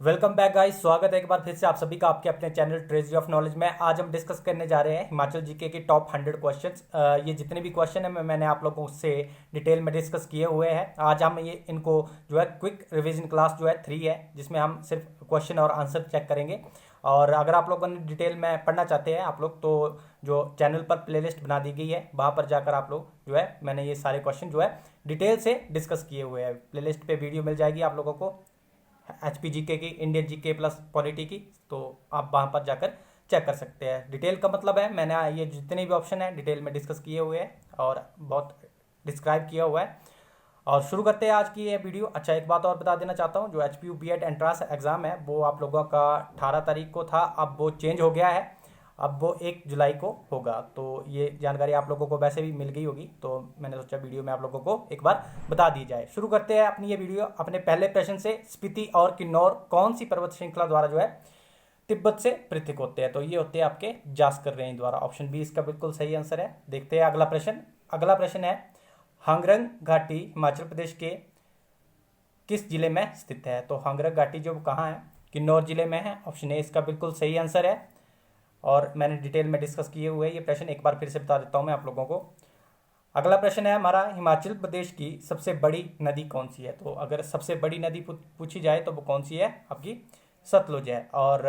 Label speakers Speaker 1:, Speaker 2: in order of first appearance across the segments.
Speaker 1: Welcome back guys. स्वागत है एक बार फिर से आप सभी का आपके अपने चैनल ट्रेजरी ऑफ नॉलेज में। आज हम डिस्कस करने जा रहे हैं हिमाचल जीके के टॉप 100 क्वेश्चंस। ये जितने भी क्वेश्चन है मैंने आप लोगों से डिटेल में डिस्कस किए हुए हैं। आज हम ये इनको जो है क्विक रिवीजन क्लास जो है 3 है, जिसमें हम सिर्फ क्वेश्चन और आंसर चेक करेंगे। और अगर आप लोगों ने डिटेल में पढ़ना चाहते हैं आप लोग, तो जो चैनल पर प्लेलिस्ट बना दी गई है वहाँ पर जाकर आप लोग जो है मैंने ये सारे क्वेश्चन जो है डिटेल से डिस्कस किए हुए हैं। प्लेलिस्ट पे वीडियो मिल जाएगी आप लोगों को एचपी जीके की, इंडियन जीके प्लस पॉलिटी की, तो आप वहाँ पर जाकर चेक कर सकते हैं। डिटेल का मतलब है मैंने ये जितने भी ऑप्शन हैं डिटेल में डिस्कस किए हुए हैं और बहुत डिस्क्राइब किया हुआ है। और शुरू करते हैं आज की ये वीडियो। अच्छा, एक बात और बता देना चाहता हूँ, जो H P U B Ed entrance exam है वो आप लोगों का 18 तारीख को था, अब वो चेंज हो गया है, अब वो 1 जुलाई को होगा। तो ये जानकारी आप लोगों को वैसे भी मिल गई होगी, तो मैंने सोचा वीडियो में आप लोगों को एक बार बता दी जाए। शुरू करते हैं अपनी ये वीडियो अपने पहले प्रश्न से। स्पीति और किन्नौर कौन सी पर्वत श्रृंखला द्वारा जो है तिब्बत से पृथक होते हैं? तो ये होते हैं आपके जास्कर रेंज द्वारा। ऑप्शन बी इसका बिल्कुल सही आंसर है। देखते हैं अगला प्रश्न। अगला प्रश्न है, हांगरंग घाटी हिमाचल प्रदेश के किस जिले में स्थित है? तो हांगरंग घाटी जो कहाँ है? किन्नौर जिले में है। ऑप्शन ए इसका बिल्कुल सही आंसर है। और मैंने डिटेल में डिस्कस किए हुए ये प्रश्न एक बार फिर से बता देता हूँ मैं आप लोगों को। अगला प्रश्न है हमारा, हिमाचल प्रदेश की सबसे बड़ी नदी कौन सी है? तो अगर सबसे बड़ी नदी पूछी जाए तो वो कौन सी है? आपकी सतलुज है। और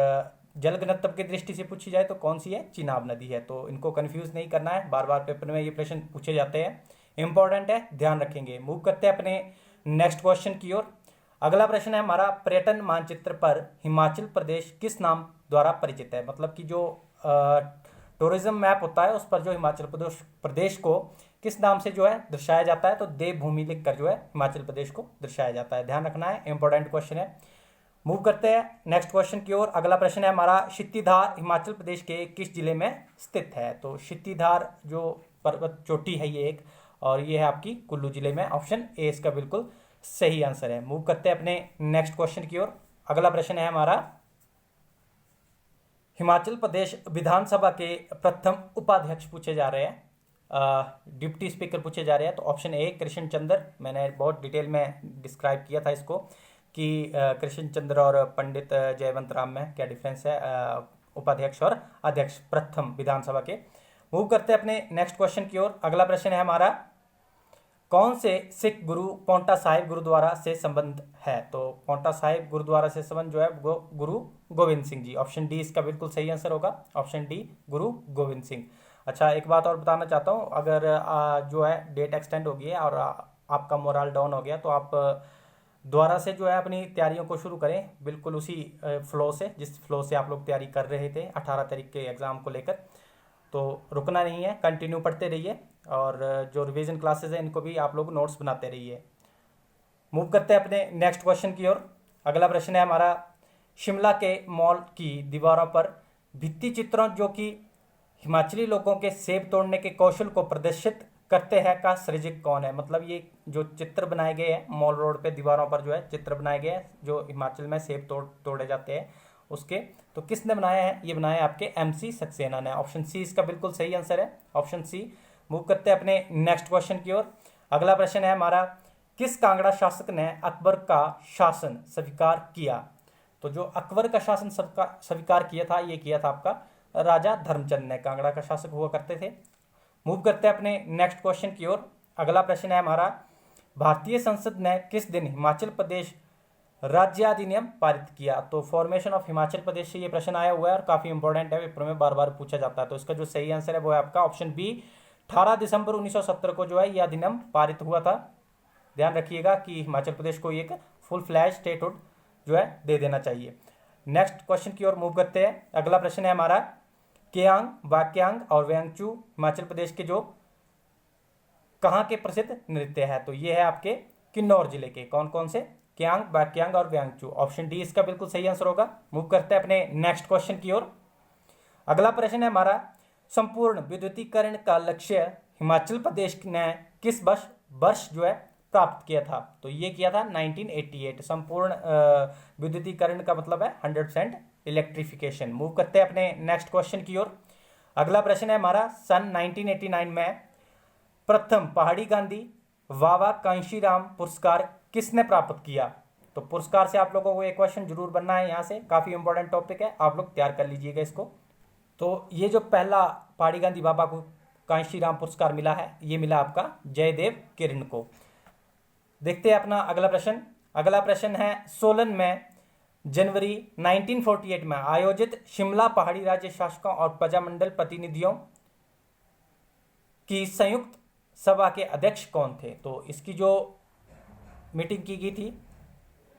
Speaker 1: जल घनत्व की दृष्टि से पूछी जाए तो कौन सी है? चिनाब नदी है। तो इनको कंफ्यूज नहीं करना है, बार बार पेपर में ये प्रश्न पूछे जाते हैं, इंपॉर्टेंट है, ध्यान रखेंगे। मूव करते हैं अपने नेक्स्ट क्वेश्चन की ओर। अगला प्रश्न है हमारा, पर्यटन मानचित्र पर हिमाचल प्रदेश किस नाम द्वारा परिचित है? मतलब कि जो टूरिज्म मैप होता है उस पर जो हिमाचल प्रदेश को किस नाम से जो है दर्शाया जाता है? तो देवभूमि लिखकर जो है हिमाचल प्रदेश को दर्शाया जाता है। ध्यान रखना है, इंपॉर्टेंट क्वेश्चन है। मूव करते हैं नेक्स्ट क्वेश्चन की ओर। अगला प्रश्न है हमारा, क्षितिधार हिमाचल प्रदेश के किस जिले में स्थित है? तो क्षितिधार जो पर्वत चोटी है ये एक, और ये है आपकी कुल्लू जिले में। ऑप्शन ए इसका बिल्कुल सही आंसर है। मूव करते हैं अपने नेक्स्ट क्वेश्चन की ओर। अगला प्रश्न है हमारा, हिमाचल प्रदेश विधानसभा के प्रथम उपाध्यक्ष पूछे जा रहे हैं, डिप्टी स्पीकर पूछे जा रहे हैं। तो ऑप्शन ए कृष्ण चंद्र, मैंने बहुत डिटेल में डिस्क्राइब किया था इसको कि कृष्ण चंद्र और पंडित जयवंत राम में क्या डिफरेंस है, उपाध्यक्ष और अध्यक्ष प्रथम विधानसभा के। मूव करते हैं अपने नेक्स्ट क्वेश्चन की ओर। अगला प्रश्न है हमारा, कौन से सिख गुरु पौंटा साहिब गुरुद्वारा से संबंध है? तो पौंटा साहिब गुरुद्वारा से संबंध जो है गुरु गोविंद सिंह जी। ऑप्शन डी इसका बिल्कुल सही आंसर होगा। ऑप्शन डी गुरु गोविंद सिंह। अच्छा, एक बात और बताना चाहता हूँ, अगर जो है डेट एक्सटेंड हो गई है और आपका मोरल डाउन हो गया तो आप दोबारा से जो है अपनी तैयारियों को शुरू करें, बिल्कुल उसी फ्लो से जिस फ्लो से आप लोग तैयारी कर रहे थे 18 तारीख के एग्ज़ाम को लेकर। तो रुकना नहीं है, कंटिन्यू पढ़ते रहिए और जो रिवीजन क्लासेस हैं इनको भी आप लोग नोट्स बनाते रहिए। मूव करते हैं अपने नेक्स्ट क्वेश्चन की ओर। अगला प्रश्न है हमारा, शिमला के मॉल की दीवारों पर भित्ति चित्रों जो कि हिमाचली लोगों के सेब तोड़ने के कौशल को प्रदर्शित करते हैं का सृजक कौन है? मतलब ये जो चित्र बनाए गए हैं मॉल रोड पे दीवारों पर जो है चित्र बनाए गए हैं जो हिमाचल में सेब तोड़े जाते हैं उसके, तो किसने बनाया है? ये बनाया आपके MC सक्सेना ने। ऑप्शन सी इसका बिल्कुल सही आंसर है। ऑप्शन सी। मूव करते हैं अपने नेक्स्ट क्वेश्चन की ओर। अगला प्रश्न है हमारा, किस कांगड़ा शासक ने अकबर का शासन स्वीकार किया? तो जो अकबर का शासन स्वीकार किया था ये किया था आपका राजा धर्मचंद ने, कांगड़ा का शासक हुआ करते थे। मूव करते हैं अपने नेक्स्ट क्वेश्चन की ओर। अगला प्रश्न है हमारा, भारतीय संसद ने किस दिन हिमाचल प्रदेश राज्य अधिनियम पारित किया? तो फॉर्मेशन ऑफ हिमाचल प्रदेश से ये प्रश्न आया हुआ है और काफी इंपॉर्टेंट है, पेपर में बार बार पूछा जाता है। तो इसका जो सही आंसर है वो है आपका ऑप्शन बी, 18 दिसंबर 1970 को जो है यह अधिनियम पारित हुआ था। ध्यान रखिएगा कि हिमाचल प्रदेश को एक फुल फ्लैश स्टेटहुड जो है दे देना चाहिए। नेक्स्ट क्वेश्चन की ओर मूव करते हैं। अगला प्रश्न है हमारा, केयांग, वाक्यांग और व्यंगचू हिमाचल प्रदेश के जो कहाँ के प्रसिद्ध नृत्य है? तो ये है आपके किन्नौर जिले के। कौन कौन से? क्यांग, वाक्यांग और व्यंगचू। ऑप्शन डी इसका बिल्कुल सही आंसर होगा। मूव करते हैं अपने नेक्स्ट क्वेश्चन की ओर। अगला प्रश्न है हमारा, संपूर्ण विद्युतीकरण का लक्ष्य हिमाचल प्रदेश ने किस वर्ष जो है प्राप्त किया था? तो ये किया था 1988। संपूर्ण विद्युतीकरण का मतलब है 100% इलेक्ट्रिफिकेशन। मूव करते हैं अपने नेक्स्ट क्वेश्चन की ओर। अगला प्रश्न है हमारा, सन 1989 में प्रथम पहाड़ी गांधी वावा कांशीराम पुरस्कार किसने प्राप्त किया? तो पुरस्कार से आप लोगों को एक क्वेश्चन जरूर बनना है, यहाँ से काफ़ी इंपॉर्टेंट टॉपिक है, आप लोग तैयार कर लीजिएगा इसको। तो ये जो पहला पहाड़ी गांधी बाबा को कांशी राम पुरस्कार मिला है, ये मिला आपका जयदेव किरण को। देखते हैं अपना अगला प्रश्न। अगला प्रश्न है, सोलन में जनवरी 1948 में आयोजित शिमला पहाड़ी राज्य शासकों और प्रजामंडल प्रतिनिधियों की संयुक्त सभा के अध्यक्ष कौन थे? तो इसकी जो मीटिंग की गई थी,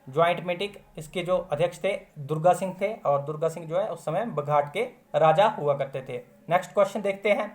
Speaker 1: ज्वाइंट मीटिंग, इसके जो अध्यक्ष थे दुर्गा सिंह थे, और दुर्गा सिंह जो है उस समय बघाट के राजा हुआ करते थे। नेक्स्ट क्वेश्चन देखते हैं।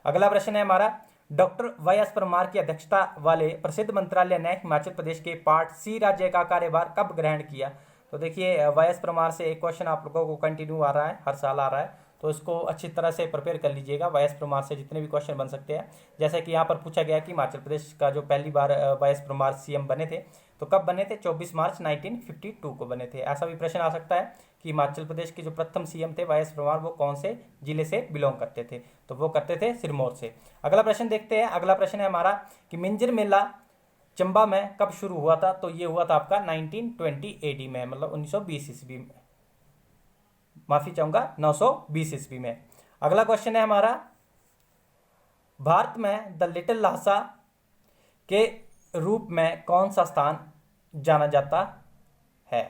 Speaker 1: अगला प्रश्न है हमारा, डॉक्टर वाई एस परमार की अध्यक्षता वाले प्रसिद्ध मंत्रालय ने हिमाचल प्रदेश के पार्ट सी राज्य का कार्यभार कब ग्रहण किया? तो देखिए वाई एस परमार से एक क्वेश्चन आप लोगों को कंटिन्यू आ रहा है, हर साल आ रहा है, तो इसको अच्छी तरह से प्रिपेयर कर लीजिएगा। वाई एस परमार से जितने भी क्वेश्चन बन सकते हैं, जैसे कि यहाँ पर पूछा गया कि हिमाचल प्रदेश का जो पहली बार वाई एस परमार सीएम बने थे, तो कब बने थे? 24 मार्च 1952 को बने थे। ऐसा भी प्रश्न आ सकता है कि हिमाचल प्रदेश के जो प्रथम सीएम थे वाई एस परमार, वो कौन से जिले से बिलोंग करते थे? तो वो करते थे सिरमौर से। अगला प्रश्न देखते हैं। अगला प्रश्न है हमारा कि मिंजर मेला चंबा में कब शुरू हुआ था? तो ये हुआ था आपका 1920 एडी में, मतलब 1920 ईस्वी में, माफी चाहूंगा 920 ईस्वी में। अगला क्वेश्चन है हमारा, भारत में द लिटिल लहासा के रूप में कौन सा स्थान जाना जाता है?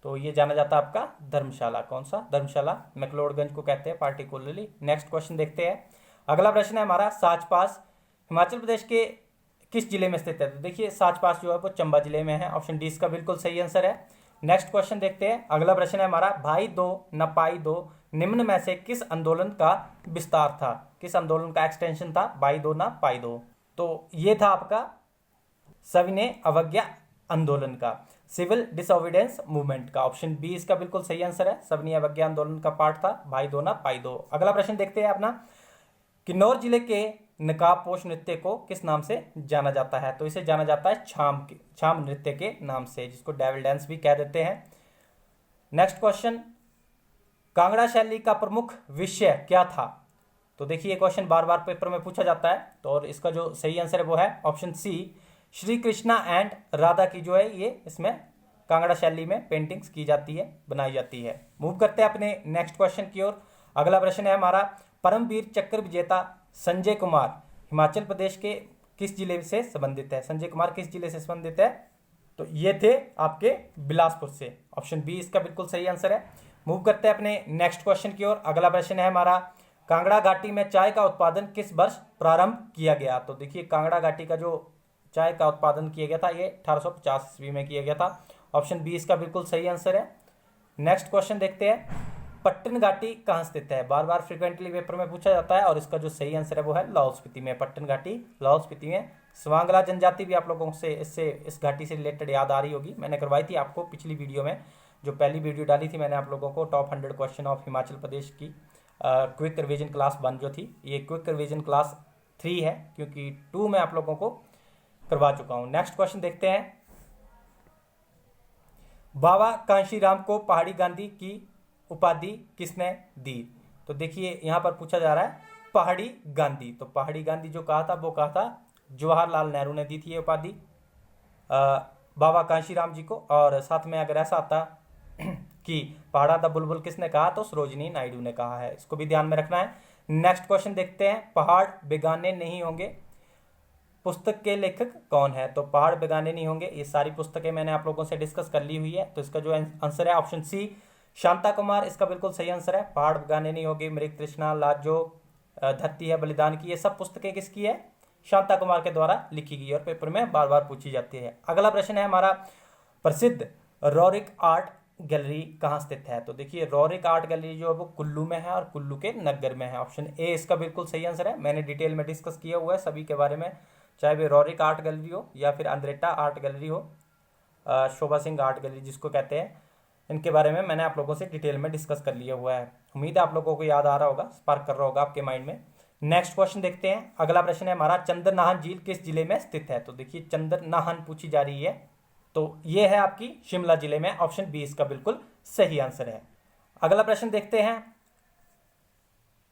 Speaker 1: तो ये जाना जाता है आपका धर्मशाला। कौन सा? धर्मशाला, मैक्लोडगंज को कहते हैं पार्टिकुलरली। नेक्स्ट क्वेश्चन देखते हैं। अगला प्रश्न है हमारा, साच पास हिमाचल प्रदेश के किस जिले में स्थित है? तो देखिए साच पास जो है वो चंबा जिले में है। ऑप्शन डी इसका बिल्कुल सही आंसर है। नेक्स्ट क्वेश्चन देखते हैं। अगला प्रश्न है हमारा, भाई दो न पाई दो निम्न में से किस आंदोलन का विस्तार था? किस आंदोलन का एक्सटेंशन था भाई दो न पाई दो? तो ये था आपका सविनय अवज्ञा आंदोलन का, सिविल डिसोबीडियंस मूवमेंट का। ऑप्शन बी इसका बिल्कुल सही आंसर है, सविनय अवज्ञा आंदोलन का पार्ट था भाई दो ना पाई दो। अगला प्रश्न देखते हैं अपना, किन्नौर जिले के नकाबपोश नृत्य को किस नाम से जाना जाता है? तो इसे जाना जाता है छाम नृत्य के नाम से, जिसको डेविल डांस भी कह देते हैं। नेक्स्ट क्वेश्चन, कांगड़ा शैली का प्रमुख विषय क्या था? तो देखिए क्वेश्चन बार बार पेपर में पूछा जाता है, तो और इसका जो सही आंसर है वो है option C, Shri Krishna and Radha की जो है ये इसमें कांगड़ा शैली में पेंटिंग्स की जाती है, बनाई जाती है। मूव करते हैं अपने नेक्स्ट क्वेश्चन की ओर। अगला प्रश्न है हमारा, परमवीर चक्र विजेता संजय कुमार हिमाचल प्रदेश के किस जिले से संबंधित है? संजय कुमार किस जिले से संबंधित है? तो ये थे आपके बिलासपुर से। ऑप्शन बी इसका बिल्कुल सही आंसर है। मूव करते हैं अपने नेक्स्ट क्वेश्चन की ओर। अगला प्रश्न है हमारा, कांगड़ा घाटी में चाय का उत्पादन किस वर्ष प्रारंभ किया गया? तो देखिए कांगड़ा घाटी का जो चाय का उत्पादन किया गया था ये 1850 ईस्वी में किया गया था। ऑप्शन बी इसका बिल्कुल सही आंसर है। नेक्स्ट क्वेश्चन देखते हैं, पट्टन घाटी कहाँ स्थित है? बार बार फ्रिक्वेंटली पेपर में पूछा जाता है, और इसका जो सही आंसर है वो है लाहौल स्पीति में। पट्टन घाटी लाहौल स्पीति में। स्वांगला जनजाति भी आप लोगों से इस घाटी से रिलेटेड याद आ रही होगी, मैंने करवाई थी आपको पिछली वीडियो में, जो पहली वीडियो डाली थी मैंने आप लोगों को, टॉप 100 क्वेश्चन ऑफ हिमाचल प्रदेश की क्विक रिवीजन क्लास 1 जो थी, ये क्विक रिवीजन क्लास 3 है, क्योंकि 2 में आप लोगों को करवा चुका हूं। नेक्स्ट क्वेश्चन देखते हैं, बाबा कांशीराम को पहाड़ी गांधी की उपाधि किसने दी? तो देखिए यहां पर पूछा जा रहा है पहाड़ी गांधी, तो पहाड़ी गांधी जो कहा था वो कहा था जवाहरलाल नेहरू ने दी थी ये उपाधि बाबा कांशीराम जी को। और साथ में अगर ऐसा आता कि पहाड़ा दा बुलबुल किसने कहा, तो सरोजिनी नायडू ने कहा है, इसको भी ध्यान में रखना है। नेक्स्ट क्वेश्चन देखते हैं, पहाड़ बेगाने नहीं होंगे पुस्तक के लेखक कौन है? तो पहाड़ बेगाने नहीं होंगे, ये सारी पुस्तकें मैंने आप लोगों से डिस्कस कर ली हुई है, तो इसका जो आंसर है ऑप्शन सी, शांता कुमार इसका बिल्कुल सही आंसर है। पहाड़ बेगाने नहीं होंगे, मृग तृष्णा, लाजो, धरती है बलिदान की, ये सब पुस्तकें किसकी है? शांता कुमार के द्वारा लिखी गई, और पेपर में बार बार पूछी जाती है। अगला प्रश्न है हमारा, प्रसिद्ध रोरिक आर्ट गैलरी कहाँ स्थित है? तो देखिए रोरिक आर्ट गैलरी जो है वो कुल्लू में है, और कुल्लू के नग्गर में है। ऑप्शन ए इसका बिल्कुल सही आंसर है। मैंने डिटेल में डिस्कस किया हुआ है सभी के बारे में, चाहे वे रोरिक आर्ट गैलरी हो या फिर अंद्रेटा आर्ट गैलरी हो, शोभा सिंह आर्ट गैलरी जिसको कहते हैं, इनके बारे में मैंने आप लोगों से डिटेल में डिस्कस कर लिया हुआ है। उम्मीद है आप लोगों को याद आ रहा होगा, स्पार्क कर रहा होगा आपके माइंड में। नेक्स्ट क्वेश्चन देखते हैं। अगला प्रश्न है हमारा, चंद्रनाहन झील किस जिले में स्थित है? तो देखिए चंद्रनाहन पूछी जा रही है, तो ये है आपकी शिमला जिले में। ऑप्शन बी इसका बिल्कुल सही आंसर है। अगला प्रश्न देखते हैं,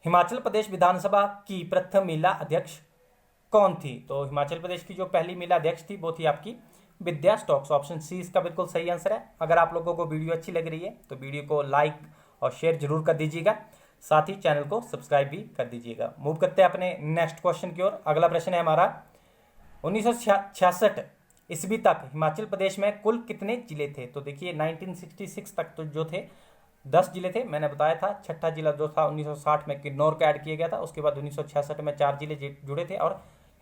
Speaker 1: हिमाचल प्रदेश विधानसभा की प्रथम महिला अध्यक्ष कौन थी? तो हिमाचल प्रदेश की जो पहली महिला अध्यक्ष थी वो थी आपकी विद्या स्टॉक्स। ऑप्शन सी इसका बिल्कुल सही आंसर है। अगर आप लोगों को वीडियो अच्छी लग रही है तो वीडियो को लाइक और शेयर जरूर कर दीजिएगा, साथ ही चैनल को सब्सक्राइब भी कर दीजिएगा। मूव करते हैं अपने नेक्स्ट क्वेश्चन की ओर। अगला प्रश्न है हमारा, 1966 ईस्वी तक हिमाचल प्रदेश में कुल कितने जिले थे? तो देखिए 1966 तक तो जो थे 10 जिले थे, मैंने बताया था। छठा जिला जो था 1960 में किन्नौर का ऐड किया गया था। उसके बाद 1966 में 4 जिले जुड़े थे और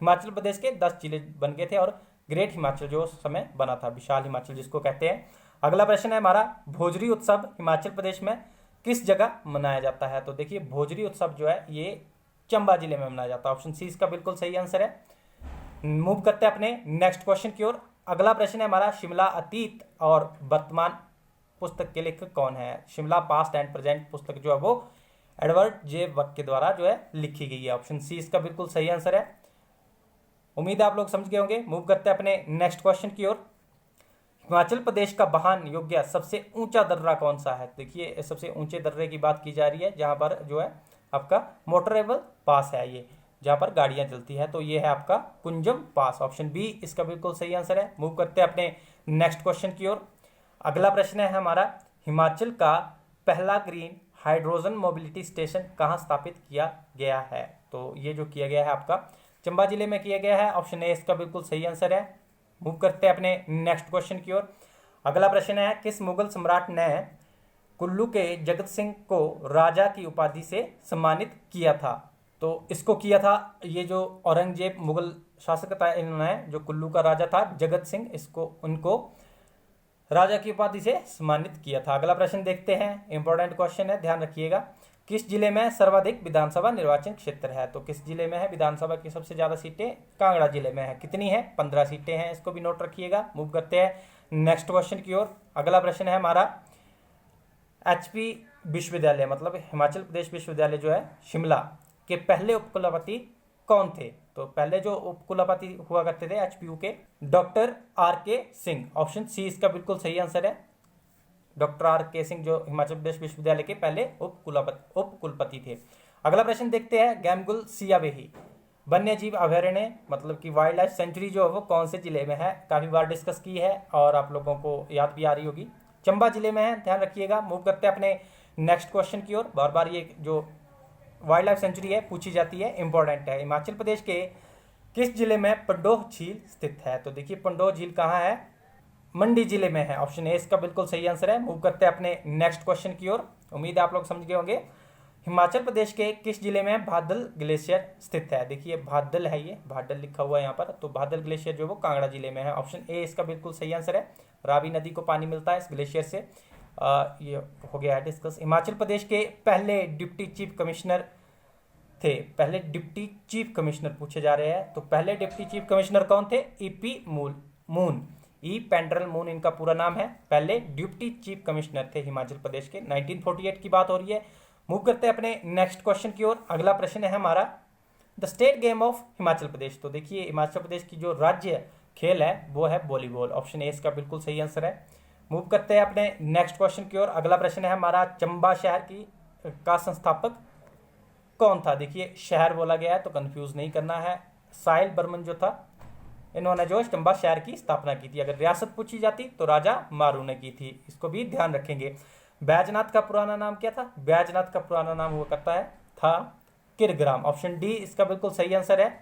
Speaker 1: हिमाचल प्रदेश के 10 जिले बन गए थे और ग्रेट हिमाचल जो उस समय बना था, विशाल हिमाचल जिसको कहते हैं। अगला प्रश्न है हमारा, भोजरी उत्सव हिमाचल प्रदेश में किस जगह मनाया जाता है? तो देखिए भोजरी उत्सव जो है ये चंबा जिले में मनाया जाता है। ऑप्शन सी इसका बिल्कुल सही आंसर है। मूव करते हैं अपने नेक्स्ट क्वेश्चन की ओर। अगला प्रश्न है हमारा, शिमला अतीत और वर्तमान पुस्तक के लेखक कौन है? शिमला पास्ट एंड प्रेजेंट पुस्तक जो है वो एडवर्ड जे बक के द्वारा जो है लिखी गई है। ऑप्शन सी इसका बिल्कुल सही आंसर है। उम्मीद है आप लोग समझ गए होंगे। मूव करते हैं अपने नेक्स्ट क्वेश्चन की ओर। हिमाचल प्रदेश का वाहन योग्य सबसे ऊंचा दर्रा कौन सा है? देखिए सबसे ऊंचे दर्रे की बात की जा रही है जहां पर जो है आपका मोटरेबल पास है, ये जहां पर गाड़ियां चलती है, तो ये है आपका कुंजम पास। ऑप्शन बी इसका बिल्कुल सही आंसर है। मूव करते हैं अपने नेक्स्ट क्वेश्चन की ओर। अगला प्रश्न है हमारा, हिमाचल का पहला ग्रीन हाइड्रोजन मोबिलिटी स्टेशन कहाँ स्थापित किया गया है? तो ये जो किया गया है आपका चंबा जिले में किया गया है। ऑप्शन ए इसका बिल्कुल सही आंसर है। मूव करते हैं अपने नेक्स्ट क्वेश्चन की ओर। अगला प्रश्न है, किस मुगल सम्राट ने कुल्लू के जगत सिंह को राजा की उपाधि से सम्मानित किया था? तो इसको किया था ये जो औरंगजेब मुगल शासक था, इन्होंने जो कुल्लू का राजा था जगत सिंह, इसको उनको राजा की उपाधि से सम्मानित किया था। अगला प्रश्न देखते हैं, इंपॉर्टेंट क्वेश्चन है, ध्यान रखिएगा। किस जिले में सर्वाधिक विधानसभा निर्वाचन क्षेत्र है? तो किस जिले में है विधानसभा की सबसे ज्यादा सीटें? कांगड़ा जिले में है। कितनी है? 15 सीटें हैं, इसको भी नोट रखिएगा। मूव करते हैं नेक्स्ट क्वेश्चन की ओर। अगला प्रश्न है हमारा, एचपी विश्वविद्यालय मतलब हिमाचल प्रदेश विश्वविद्यालय जो है शिमला के पहले उपकुलपति कौन थे? तो पहले जो उपकुलपति हुआ करते थे एचपीयू के, डॉक्टर आर के सिंह। ऑप्शन सी इसका बिल्कुल सही आंसर है। डॉक्टर आर के सिंह जो हिमाचल प्रदेश विश्वविद्यालय के पहले उपकुलपति थे। अगला प्रश्न देखते हैं, गैमगुल सियावेही वन्य जीव अभयारण्य मतलब कि वाइल्ड लाइफ सेंचुरी जो है वो कौन से जिले में है? काफी बार डिस्कस की है और आप लोगों को याद भी आ रही होगी, चंबा जिले में है, ध्यान रखिएगा। मूव करते हैं अपने नेक्स्ट क्वेश्चन की ओर। बार बार ये जो वाइल्ड लाइफ सेंचुरी है पूछी जाती है, इंपॉर्टेंट है। हिमाचल प्रदेश के किस जिले में पंडोह झील स्थित है? तो देखिए पंडोह झील कहाँ है? मंडी जिले में है। ऑप्शन ए इसका बिल्कुल सही आंसर है। मूव करते हैं अपने नेक्स्ट क्वेश्चन की ओर। उम्मीद है आप लोग समझ गए होंगे। हिमाचल प्रदेश के किस जिले में भादल ग्लेशियर स्थित है? देखिए भादल है, ये भादल लिखा हुआ है यहाँ पर, तो भादल ग्लेशियर जो वो कांगड़ा जिले में है। ऑप्शन ए इसका बिल्कुल सही आंसर है। रावी नदी को पानी मिलता है इस ग्लेशियर से। ये हो गया है डिस्कस। हिमाचल प्रदेश के पहले डिप्टी चीफ कमिश्नर थे, पहले डिप्टी चीफ कमिश्नर पूछे जा रहे हैं, तो पहले डिप्टी चीफ कमिश्नर कौन थे? ईपी मून, ई पेंड्रल मून इनका पूरा नाम है। पहले डिप्टी चीफ कमिश्नर थे हिमाचल प्रदेश के। 1948 की बात हो रही है। मूव करते हैं अपने नेक्स्ट क्वेश्चन की ओर। अगला प्रश्न है हमारा, the state game of Himachal Pradesh. तो देखिए हिमाचल प्रदेश की जो राज्य खेल है वो है वॉलीबॉल। ऑप्शन ए इसका बिल्कुल सही आंसर है। मूव करते हैं अपने नेक्स्ट क्वेश्चन की ओर। अगला प्रश्न है हमारा, चंबा शहर का संस्थापक कौन था? देखिए शहर बोला गया है तो कंफ्यूज नहीं करना है। साहिल बर्मन जो था, इन्होंने जो चंबा शहर की स्थापना की थी। अगर रियासत पूछी जाती तो राजा मारू ने की थी, इसको भी ध्यान रखेंगे। बैजनाथ का पुराना नाम क्या था? बैजनाथ का पुराना नाम हुआ करता है था किरग्राम। ऑप्शन डी इसका बिल्कुल सही आंसर है।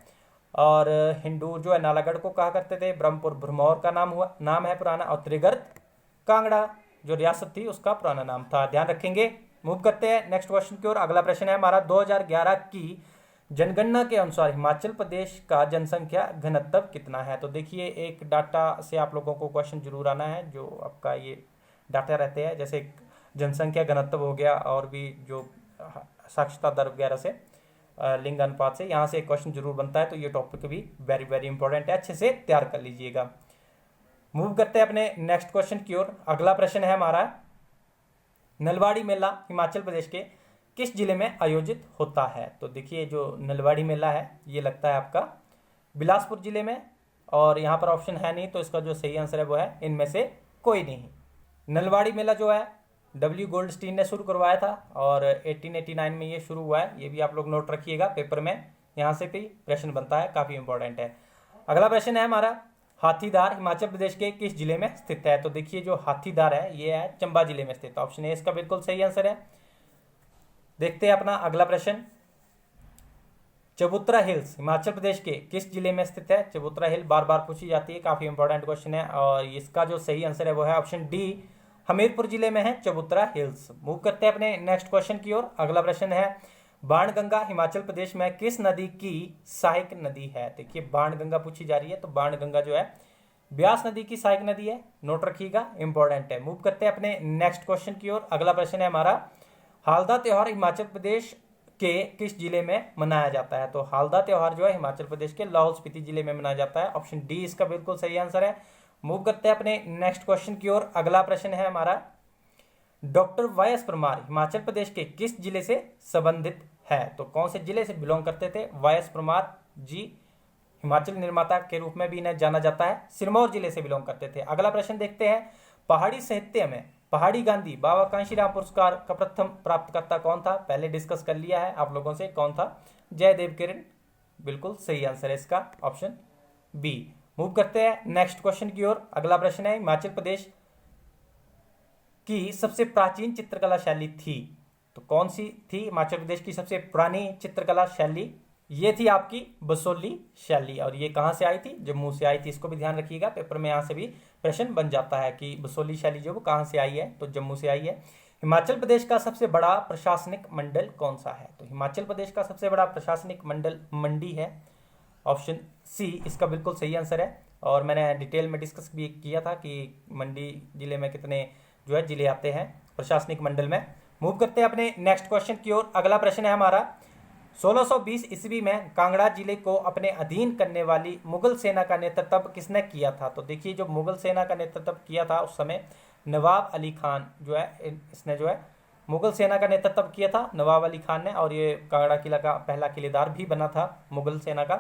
Speaker 1: और हिंदू जो है नालागढ़ को कहा करते थे। ब्रह्मपुर भरमौर का नाम है पुराना। और त्रिगर्त कांगड़ा जो रियासत थी उसका पुराना नाम था, ध्यान रखेंगे। मूव करते हैं नेक्स्ट क्वेश्चन की ओर। अगला प्रश्न है हमारा, 2011 की जनगणना के अनुसार हिमाचल प्रदेश का जनसंख्या घनत्व कितना है? तो देखिए एक डाटा से आप लोगों को क्वेश्चन जरूर आना है, जो आपका ये डाटा रहते हैं, जैसे जनसंख्या घनत्व हो गया और भी जो साक्षरता दर वगैरह से लिंग अनुपात से, यहाँ से एक क्वेश्चन जरूर बनता है, तो ये टॉपिक भी वेरी वेरी इंपॉर्टेंट है, अच्छे से तैयार कर लीजिएगा। मूव करते हैं अपने नेक्स्ट क्वेश्चन की ओर। अगला प्रश्न है हमारा, नलवाड़ी मेला हिमाचल प्रदेश के किस जिले में आयोजित होता है? तो देखिए जो नलवाड़ी मेला है ये लगता है आपका बिलासपुर जिले में, और यहाँ पर ऑप्शन है नहीं, तो इसका जो सही आंसर है वो है इनमें से कोई नहीं। नलवाड़ी मेला जो है डब्ल्यू गोल्डस्टीन ने शुरू करवाया था और 1889 में ये शुरू हुआ है, ये भी आप लोग नोट रखिएगा पेपर में, यहाँ से भी प्रश्न बनता है, काफ़ी इंपॉर्टेंट है। अगला प्रश्न है हमारा, हाथीदार हिमाचल प्रदेश के किस जिले में स्थित है? तो देखिए जो हाथीदार है ये है चंबा जिले में स्थित। ऑप्शन ए इसका बिल्कुल सही आंसर है। देखते हैं अपना अगला प्रश्न। चबूतरा हिल्स हिमाचल प्रदेश के किस जिले में स्थित है? चबूतरा हिल बार बार पूछी जाती है, काफी इंपॉर्टेंट क्वेश्चन है, और इसका जो सही आंसर है वो है ऑप्शन डी, हमीरपुर जिले में है चबूतरा हिल्स। मूव करते हैं अपने नेक्स्ट क्वेश्चन की ओर। अगला प्रश्न है बाणगंगा हिमाचल प्रदेश में किस नदी की सहायक नदी है? देखिए बाणगंगा पूछी जा रही है, तो बाणगंगा जो है ब्यास नदी की सहायक नदी है, नोट रखिएगा, इंपॉर्टेंट है। मूव करते हैं अपने नेक्स्ट क्वेश्चन की ओर। अगला प्रश्न है हमारा हालदा त्योहार हिमाचल प्रदेश के किस जिले में मनाया जाता है? तो हालदा त्योहार जो है हिमाचल प्रदेश के लाहौल स्पीति जिले में मनाया जाता है। ऑप्शन डी इसका बिल्कुल सही आंसर है। मूव करते हैं अपने नेक्स्ट क्वेश्चन की ओर। अगला प्रश्न है हमारा doctor Y S Parmar Himachal Pradesh के किस जिले से संबंधित है? तो कौन से जिले से बिलोंग करते थे वाई एस परमार जी? हिमाचल निर्माता के रूप में भी इन्हें जाना जाता है, सिरमौर जिले से बिलोंग करते थे। अगला प्रश्न देखते हैं पहाड़ी साहित्य में पहाड़ी गांधी बाबा कांशीराम पुरस्कार का प्रथम प्राप्तकर्ता कौन था? पहले डिस्कस कर लिया है आप लोगों से, कौन था? जयदेव किरण, बिल्कुल सही आंसर है इसका ऑप्शन बी। मूव करते हैं नेक्स्ट क्वेश्चन की ओर। अगला प्रश्न है हिमाचल प्रदेश की सबसे प्राचीन चित्रकला शैली थी, तो कौन सी थी हिमाचल प्रदेश की सबसे पुरानी चित्रकला शैली? ये थी आपकी बसोली शैली, और ये कहाँ से आई थी? जम्मू से आई थी। इसको भी ध्यान रखिएगा, पेपर में यहाँ से भी प्रश्न बन जाता है कि बसोली शैली जो वो कहाँ से आई है, तो जम्मू से आई है। हिमाचल प्रदेश का सबसे बड़ा प्रशासनिक मंडल कौन सा है? तो हिमाचल प्रदेश का सबसे बड़ा प्रशासनिक मंडल मंडी है। ऑप्शन सी इसका बिल्कुल सही आंसर है, और मैंने डिटेल में डिस्कस भी किया था कि मंडी जिले में कितने जो है जिले आते हैं प्रशासनिक मंडल में। मूव करते हैं अपने नेक्स्ट क्वेश्चन की ओर। अगला प्रश्न है हमारा 1620 ईस्वी में कांगड़ा जिले को अपने अधीन करने वाली मुगल सेना का नेतृत्व किसने किया था? तो देखिए जो मुगल सेना का नेतृत्व किया था उस समय नवाब अली खान जो है, इसने जो है मुगल सेना का नेतृत्व किया था नवाब अली खान ने, और ये कांगड़ा किला का पहला किलेदार भी बना था मुगल सेना का।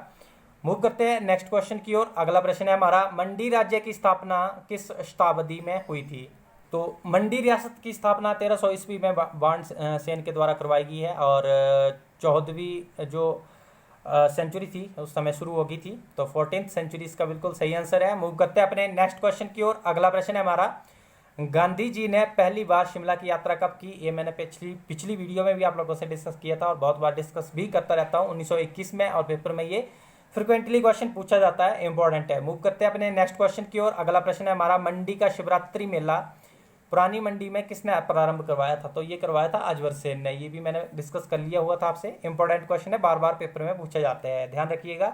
Speaker 1: मूव करते हैं नेक्स्ट क्वेश्चन की ओर। अगला प्रश्न है हमारा मंडी राज्य की स्थापना किस शताब्दी में हुई थी? तो मंडी रियासत की स्थापना 1300 ईस्वी में बाण सेन के द्वारा करवाई गई है, और 14वीं जो सेंचुरी थी उस समय शुरू हो गई थी, तो 14th सेंचुरी इसका बिल्कुल सही आंसर है। मूव करते हैं अपने नेक्स्ट क्वेश्चन की ओर। अगला प्रश्न है हमारा गांधी जी ने पहली बार शिमला की यात्रा कब की? ये मैंने पिछली वीडियो में भी आप लोगों से डिस्कस किया था, और बहुत बार डिस्कस भी करता रहता हूँ, 1921 में, और पेपर में ये फ्रिक्वेंटली क्वेश्चन पूछा जाता है, इंपॉर्टेंट है। मूव करते हैं अपने नेक्स्ट क्वेश्चन की ओर। अगला प्रश्न है हमारा मंडी का शिवरात्रि मेला पुरानी मंडी में किसने प्रारंभ करवाया था? तो ये करवाया था अजवर सेन ने, ये भी मैंने डिस्कस कर लिया हुआ था आपसे, इंपॉर्टेंट क्वेश्चन है, बार बार पेपर में पूछे जाते हैं, ध्यान रखिएगा।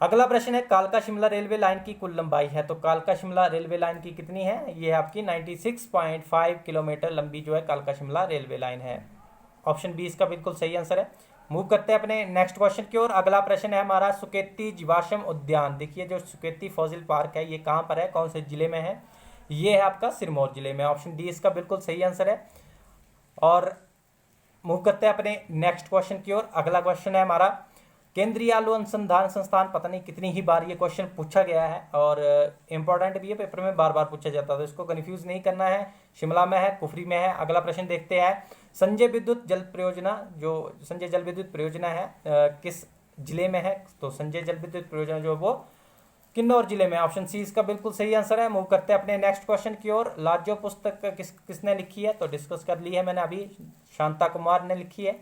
Speaker 1: अगला प्रश्न है कालका शिमला रेलवे लाइन की कुल लंबाई है, तो कालका शिमला रेलवे लाइन की कितनी है? ये आपकी 96.5 किलोमीटर लंबी जो है कालका शिमला रेलवे लाइन है। ऑप्शन बी इसका बिल्कुल सही आंसर है। मूव करते हैं अपने नेक्स्ट क्वेश्चन की ओर। अगला प्रश्न है हमारा सुकेती जीवाश्म उद्यान। देखिए जो सुकेती फॉसिल पार्क है ये कहाँ पर है, कौन से जिले में है? ये है आपका सिरमौर जिले में। ऑप्शन डी इसका बिल्कुल सही आंसर है। और मूव करते हैं अपने नेक्स्ट क्वेश्चन की ओर। अगला क्वेश्चन है हमारा केंद्रीय आलू अनुसंधान संस्थान, पता नहीं कितनी ही बार ये क्वेश्चन पूछा गया है, और इंपॉर्टेंट भी है, पेपर में बार बार पूछा जाता है, तो इसको कंफ्यूज नहीं करना है। शिमला में है, कुफरी में है। अगला प्रश्न देखते हैं संजय विद्युत जल परियोजना, जो संजय जल विद्युत परियोजना है किस जिले में है? तो संजय जल विद्युत परियोजना जो वो किन्नौर जिले में। ऑप्शन सी इसका बिल्कुल सही आंसर है। मूव करते हैं अपने नेक्स्ट क्वेश्चन की ओर। लाजो पुस्तक किसने लिखी है? तो डिस्कस कर ली है मैंने अभी, शांता कुमार ने लिखी है।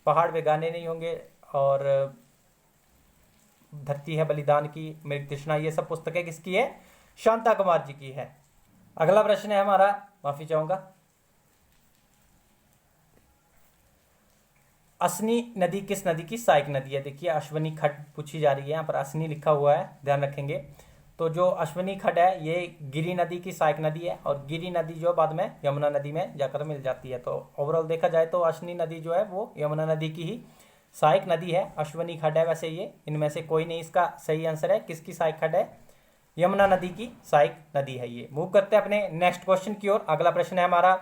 Speaker 1: पहाड़ वे गाने नहीं होंगे, और धरती है बलिदान की, मेरी तृष्णा, ये सब पुस्तकें किसकी है? शांता कुमार जी की है। अगला प्रश्न है हमारा, माफी चाहूंगा, असनी नदी किस नदी की सहायक नदी है? देखिए अश्वनी खड्ड पूछी जा रही है, यहाँ पर असनी लिखा हुआ है, ध्यान रखेंगे। तो जो अश्वनी खड्ड है ये गिरी नदी की सहायक नदी है, और गिरी नदी जो बाद में यमुना नदी में जाकर मिल जाती है। तो ओवरऑल देखा जाए तो असनी नदी जो है वो यमुना नदी की ही सहायक नदी है। अश्वनी खड्ड है वैसे ये, इनमें से कोई नहीं इसका सही आंसर है। किसकी सहायक खड्ड है? यमुना नदी की सहायक नदी है ये। मूव करते हैं अपने नेक्स्ट क्वेश्चन की ओर। अगला प्रश्न है हमारा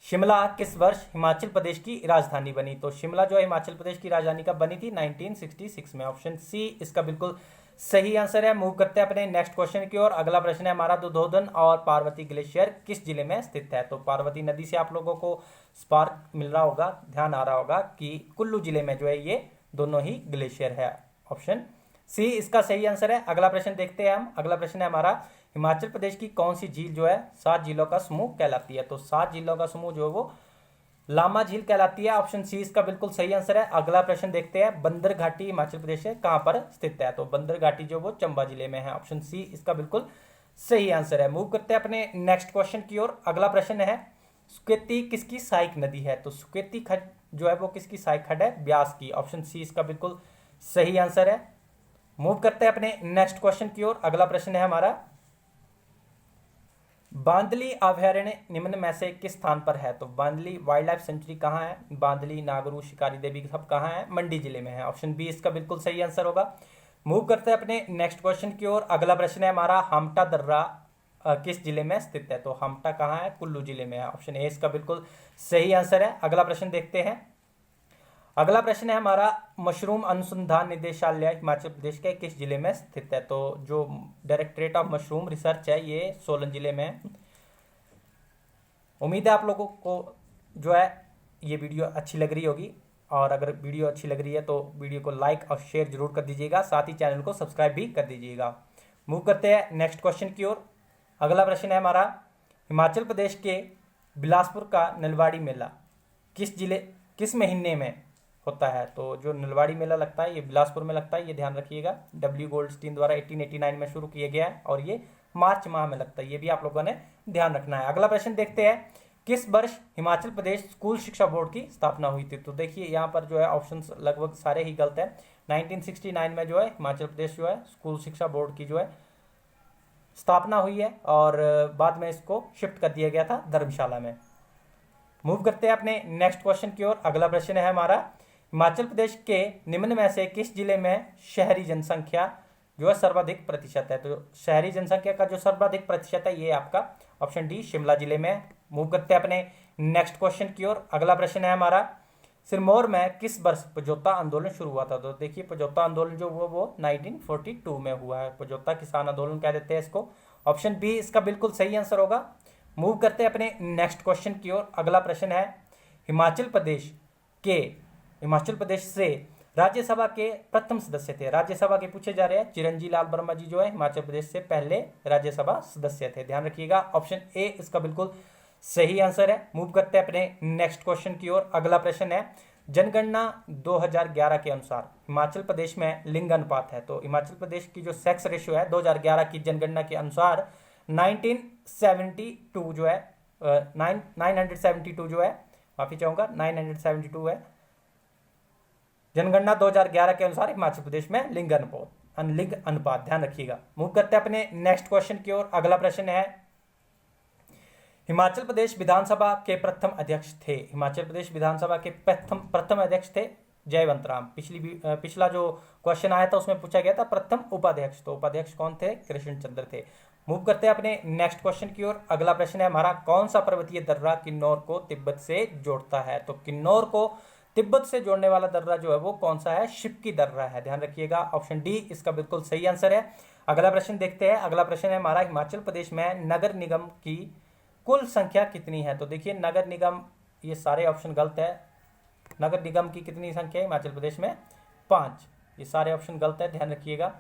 Speaker 1: शिमला किस वर्ष हिमाचल प्रदेश की राजधानी बनी? तो शिमला जो है हिमाचल प्रदेश की राजधानी कब बनी थी? 1966 में। ऑप्शन सी इसका बिल्कुल सही आंसर है। मूव करते हैं अपने नेक्स्ट क्वेश्चन की ओर। अगला प्रश्न है हमारा दुधोधन और पार्वती ग्लेशियर किस जिले में स्थित है? तो पार्वती नदी से आप लोगों को स्पार्क मिल रहा होगा, ध्यान आ रहा होगा कि कुल्लू जिले में जो है ये दोनों ही ग्लेशियर है। ऑप्शन सी इसका सही आंसर है। अगला प्रश्न देखते हैं हम। अगला प्रश्न है हमारा, हिमाचल प्रदेश की कौन सी झील जो है 7 झीलों का समूह कहलाती है? तो 7 झीलों का समूह जो है वो लामा झील कहलाती है। ऑप्शन सी इसका बिल्कुल सही आंसर है। अगला प्रश्न देखते हैं, बंदर घाटी हिमाचल प्रदेश से कहां पर स्थित है? तो बंदर घाटी जो वो चंबा जिले में है। ऑप्शन सी इसका बिल्कुल सही आंसर है। मूव करते हैं अपने नेक्स्ट क्वेश्चन की ओर। अगला प्रश्न है, सुकेती किसकी सहायक नदी है? तो सुकेती खड जो है वो किसकी सहायक खड है? ब्यास की। ऑप्शन सी इसका बिल्कुल सही आंसर है। मूव करते हैं अपने नेक्स्ट क्वेश्चन की ओर। अगला प्रश्न है हमारा, बांदली अभयारण्य निम्न में से किस स्थान पर है? तो बांदली वाइल्ड लाइफ सेंचुरी कहाँ है? बांदली, नागरू, शिकारी देवी सब कहाँ है? मंडी जिले में है। ऑप्शन बी इसका बिल्कुल सही आंसर होगा। मूव करते हैं अपने नेक्स्ट क्वेश्चन की ओर। अगला प्रश्न है हमारा, हामटा दर्रा किस जिले में स्थित है? तो हामटा कहाँ है? कुल्लू जिले में है। ऑप्शन ए इसका बिल्कुल सही आंसर है। अगला प्रश्न देखते हैं। अगला प्रश्न है हमारा, मशरूम अनुसंधान निदेशालय हिमाचल प्रदेश के किस जिले में स्थित है? तो जो डायरेक्टरेट ऑफ मशरूम रिसर्च है ये सोलन जिले में है। उम्मीद है आप लोगों को जो है ये वीडियो अच्छी लग रही होगी, और अगर वीडियो अच्छी लग रही है तो वीडियो को लाइक और शेयर जरूर कर दीजिएगा, साथ ही चैनल को सब्सक्राइब भी कर दीजिएगा। मूव करते हैं नेक्स्ट क्वेश्चन की ओर। अगला प्रश्न है हमारा, हिमाचल प्रदेश के बिलासपुर का नलवाड़ी मेला किस महीने में होता है? तो जो नलवाड़ी मेला लगता है ये बिलासपुर में लगता है, ये ध्यान रखिएगा। डब्ल्यू गोल्डस्टीन द्वारा 1889 में शुरू किया गया है और ये मार्च माह में लगता है, ये भी आप लोगों ने ध्यान रखना है। अगला प्रश्न देखते हैं, किस वर्ष हिमाचल प्रदेश स्कूल शिक्षा बोर्ड की स्थापना हुई थी? तो देखिए यहाँ पर जो है ऑप्शंस लगभग सारे ही गलत है। 1969 में जो है हिमाचल प्रदेश जो है स्कूल शिक्षा बोर्ड की जो है स्थापना हुई है, और बाद में इसको शिफ्ट कर दिया गया था धर्मशाला में। मूव करते हैं अपने नेक्स्ट क्वेश्चन की ओर। अगला प्रश्न है हमारा, हिमाचल प्रदेश के निम्न में से किस जिले में शहरी जनसंख्या जो है सर्वाधिक प्रतिशत है? तो शहरी जनसंख्या का जो सर्वाधिक प्रतिशत है ये आपका ऑप्शन डी शिमला जिले में। मूव करते हैं अपने नेक्स्ट क्वेश्चन की ओर। अगला प्रश्न है हमारा, सिरमौर में किस वर्ष पजौता आंदोलन शुरू हुआ था? तो देखिए पजौता आंदोलन जो वो 1942 में हुआ है। पजौता किसान आंदोलन कह देते हैं इसको। ऑप्शन बी इसका बिल्कुल सही आंसर होगा। मूव करते हैं अपने नेक्स्ट क्वेश्चन की ओर। अगला प्रश्न है, हिमाचल प्रदेश से राज्यसभा के प्रथम सदस्य थे। राज्यसभा के पूछे जा रहे हैं। चिरंजी लाल वर्मा जी जो है हिमाचल प्रदेश से पहले राज्यसभा सदस्य थे, ध्यान रखिएगा। ऑप्शन ए इसका बिल्कुल सही आंसर है। मूव करते हैं अपने नेक्स्ट क्वेश्चन की ओर। अगला प्रश्न है, जनगणना 2011 के अनुसार हिमाचल प्रदेश में लिंग अनुपात है। तो हिमाचल प्रदेश की जो सेक्स रेशियो है 2011 की जनगणना के अनुसार 1972 जो है 972 जो है, माफी चाहूंगा 972 है। जनगणना 2011 के अनुसार हिमाचल प्रदेश में लिंग अनुपात, ध्यान रखिएगा। मूव करते हैं अपने नेक्स्ट क्वेश्चन की ओर। अगला प्रश्न है, हिमाचल प्रदेश विधानसभा के प्रथम अध्यक्ष थे। हिमाचल प्रदेश विधानसभा के प्रथम अध्यक्ष थे जयवंत राम। पिछला जो क्वेश्चन आया था उसमें पूछा गया था प्रथम उपाध्यक्ष, तो उपाध्यक्ष कौन थे? कृष्ण चंद्र थे। मूव करते हैं अपने नेक्स्ट क्वेश्चन की ओर। अगला प्रश्न है हमारा, कौन सा पर्वतीय दर्रा किन्नौर को तिब्बत से जोड़ता है? तो किन्नौर को तिब्बत से जोड़ने वाला दर्रा जो है वो कौन सा है? शिप्की दर्रा है, ध्यान रखिएगा। ऑप्शन डी इसका बिल्कुल सही आंसर है। अगला प्रश्न देखते हैं। अगला प्रश्न है हमारा, हिमाचल प्रदेश में नगर निगम की कुल संख्या कितनी है? तो देखिए नगर निगम, ये सारे ऑप्शन गलत है। नगर निगम की कितनी संख्या है हिमाचल प्रदेश में? 5। ये सारे ऑप्शन गलत है, ध्यान रखिएगा।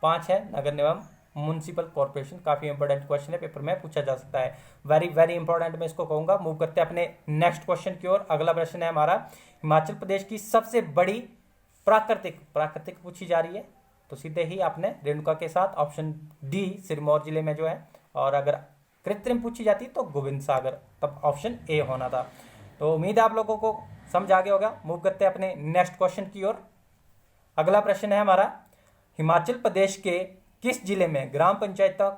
Speaker 1: 5 है नगर निगम। म्युनिसिपल कॉर्पोरेशन काफी इंपॉर्टेंट क्वेश्चन है, पेपर में पूछा जा सकता है। वेरी वेरी इंपॉर्टेंट मैं इसको कहूंगा। मूव करते हैं अपने नेक्स्ट क्वेश्चन की ओर। अगला प्रश्न है हमारा, हिमाचल प्रदेश की सबसे बड़ी प्राकृतिक पूछी जा रही है, तो सीधे ही आपने रेणुका के साथ ऑप्शन डी सिरमौर जिले में जो है, और अगर कृत्रिम पूछी जाती तो गोविंद सागर, तब ऑप्शन ए होना था। तो उम्मीद है आप लोगों को समझ आ गया होगा। मूव करते हैं अपने नेक्स्ट क्वेश्चन की ओर। अगला प्रश्न है हमारा, हिमाचल प्रदेश के किस जिले में ग्राम पंचायतों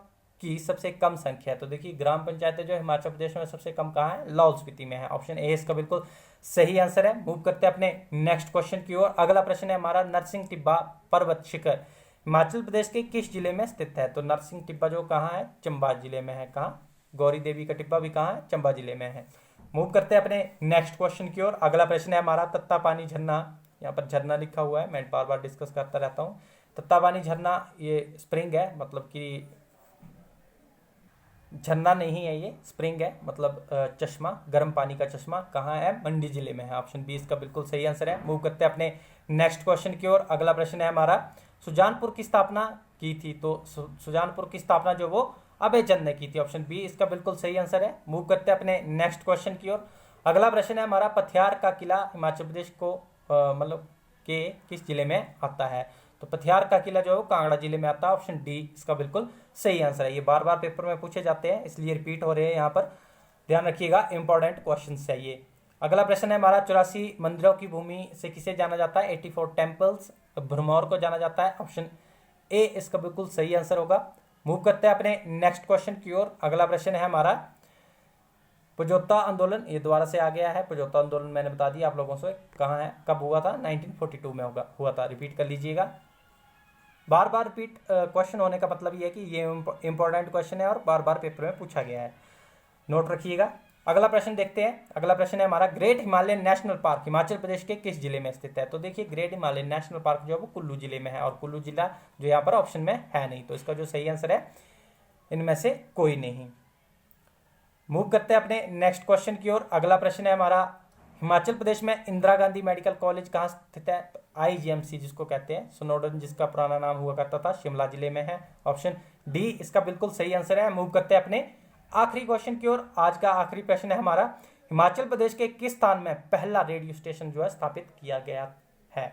Speaker 1: की सबसे कम संख्या है? तो देखिए ग्राम पंचायतें जो हिमाचल प्रदेश में सबसे कम कहाँ है? लाहौल स्पीति में है। ऑप्शन ए इसका बिल्कुल सही आंसर है। मूव करते हैं अपने नेक्स्ट क्वेश्चन की ओर। अगला प्रश्न है हमारा, नरसिंह टिब्बा पर्वत शिखर हिमाचल प्रदेश के किस जिले में स्थित है? तो नरसिंह टिब्बा जो कहाँ है? चंबा जिले में है। कहाँ? गौरी देवी का टिब्बा भी कहाँ है? चंबा जिले में है। मूव करते हैं अपने नेक्स्ट क्वेश्चन की ओर। अगला प्रश्न है हमारा, तत्तापानी झरना, यहाँ पर झरना लिखा हुआ है, मैं बार बार डिस्कस करता रहता हूँ। तत्तापानी झरना ये स्प्रिंग है, मतलब कि झरना नहीं है, ये स्प्रिंग है, मतलब चश्मा, गर्म पानी का चश्मा। कहाँ है? मंडी जिले में है। ऑप्शन बी इसका बिल्कुल सही आंसर है। मूव करते हैं अपने नेक्स्ट क्वेश्चन की ओर। अगला प्रश्न है हमारा, सुजानपुर की स्थापना की थी? तो सुजानपुर की स्थापना जो वो अभय चंद ने की थी। ऑप्शन बी इसका बिल्कुल सही आंसर है। मूव करते हैं अपने नेक्स्ट क्वेश्चन की ओर। अगला प्रश्न है हमारा, पथियार का किला हिमाचल प्रदेश को मतलब के किस जिले में आता है? तो पथियार का किला जो है कांगड़ा जिले में आता है। ऑप्शन डी इसका बिल्कुल सही आंसर है। ये बार बार पेपर में पूछे जाते हैं इसलिए रिपीट हो रहे हैं यहाँ पर, ध्यान रखिएगा, इंपॉर्टेंट क्वेश्चन है ये। अगला प्रश्न है हमारा, 84 मंदिरों की भूमि से किसे जाना जाता है? 84 टेम्पल्स, भरमौर को जाना जाता है। ऑप्शन ए इसका बिल्कुल सही आंसर होगा। मूव करते हैं अपने नेक्स्ट क्वेश्चन की ओर। अगला प्रश्न है हमारा, पजौता आंदोलन, ये दोबारा से आ गया है। पजौता आंदोलन मैंने बता दिया आप लोगों से कहाँ है, कब हुआ था, 1942 में हुआ था। रिपीट कर लीजिएगा। बार बार रिपीट क्वेश्चन होने का मतलब ये है कि ये इंपॉर्टेंट क्वेश्चन है और बार बार पेपर में पूछा गया है, नोट रखिएगा। अगला प्रश्न देखते हैं। अगला प्रश्न है हमारा, Great Himalayan National Park Himachal Pradesh के किस जिले में स्थित है? तो देखिए, ग्रेट हिमालयन नेशनल पार्क जो है वो कुल्लू जिले में है, और कुल्लू जिला जो यहाँ पर ऑप्शन में है नहीं, तो इसका जो सही आंसर है इनमें से कोई नहीं। मूव करते हैं अपने नेक्स्ट क्वेश्चन की ओर। अगला प्रश्न है हमारा, हिमाचल प्रदेश में इंदिरा गांधी मेडिकल कॉलेज कहाँ स्थित है? तो IGMC जिसको कहते हैं, स्नोडन जिसका पुराना नाम हुआ करता था, शिमला जिले में है। ऑप्शन डी इसका बिल्कुल सही आंसर है। मूव करते हैं अपने आखिरी क्वेश्चन की ओर। आज का आखिरी प्रश्न है हमारा, हिमाचल प्रदेश के किस स्थान में पहला रेडियो स्टेशन जो है स्थापित किया गया है?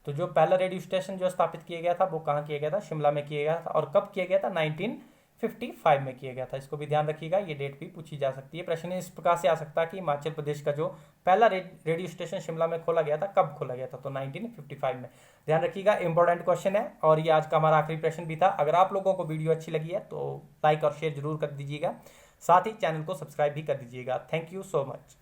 Speaker 1: तो जो पहला रेडियो स्टेशन जो स्थापित किया गया था वो कहाँ किया गया था? शिमला में किया गया था। और कब किया गया था? 1955 में किया गया था। इसको भी ध्यान रखिएगा, ये डेट भी पूछी जा सकती है। प्रश्न इस प्रकार से आ सकता है कि हिमाचल प्रदेश का जो पहला रेडियो स्टेशन शिमला में खोला गया था, कब खोला गया था? तो 1955 में। ध्यान रखिएगा, इंपॉर्टेंट क्वेश्चन है। और ये आज का हमारा आखिरी प्रश्न भी था। अगर आप लोगों को वीडियो अच्छी लगी है तो लाइक और शेयर जरूर कर दीजिएगा, साथ ही चैनल को सब्सक्राइब भी कर दीजिएगा। Thank you so much.